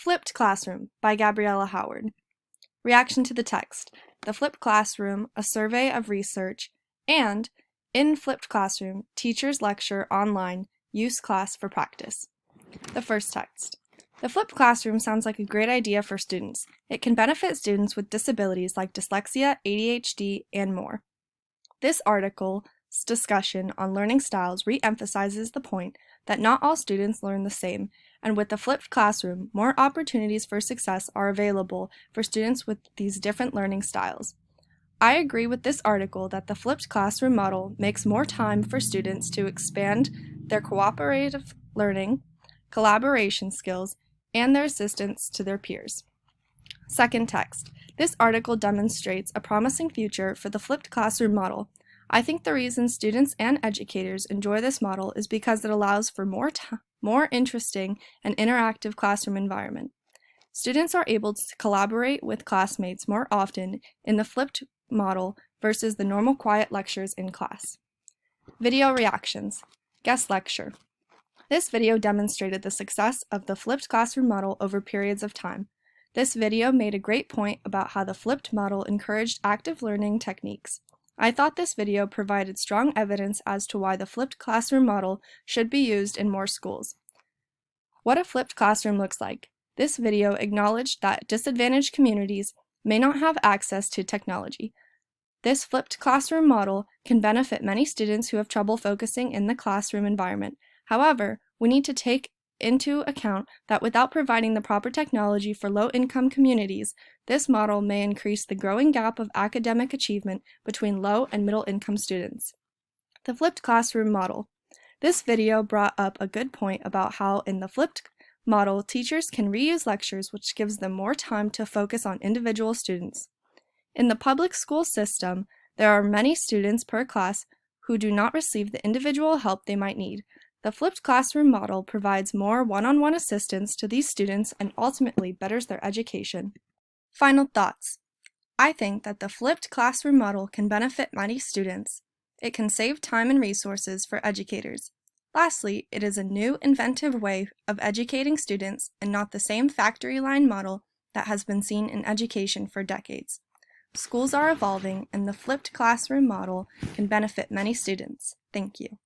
Flipped Classroom by Gabriella Howard. Reaction to the text, The Flipped Classroom, a survey of research, and in Flipped Classroom, teachers lecture online, use class for practice. The first text. The flipped classroom sounds like a great idea for students. It can benefit students with disabilities like dyslexia, ADHD, and more. This article's discussion on learning styles re-emphasizes the point that not all students learn the same, and with the flipped classroom, more opportunities for success are available for students with these different learning styles. I agree with this article that the flipped classroom model makes more time for students to expand their cooperative learning, collaboration skills, and their assistance to their peers. Second text. This article demonstrates a promising future for the flipped classroom model. I think the reason students and educators enjoy this model is because it allows for more interesting and interactive classroom environment. Students are able to collaborate with classmates more often in the flipped model versus the normal quiet lectures in class. Video reactions. Guest lecture. This video demonstrated the success of the flipped classroom model over periods of time. This video made a great point about how the flipped model encouraged active learning techniques. I thought this video provided strong evidence as to why the flipped classroom model should be used in more schools. What a flipped classroom looks like. This video acknowledged that disadvantaged communities may not have access to technology. This flipped classroom model can benefit many students who have trouble focusing in the classroom environment. However, we need to take into account that without providing the proper technology for low-income communities, this model may increase the growing gap of academic achievement between low and middle-income students. The flipped classroom model. This video brought up a good point about how in the flipped model, teachers can reuse lectures, which gives them more time to focus on individual students. In the public school system, there are many students per class who do not receive the individual help they might need. The flipped classroom model provides more one-on-one assistance to these students and ultimately betters their education. Final thoughts. I think that the flipped classroom model can benefit many students. It can save time and resources for educators. Lastly, it is a new, inventive way of educating students and not the same factory line model that has been seen in education for decades. Schools are evolving, and the flipped classroom model can benefit many students. Thank you.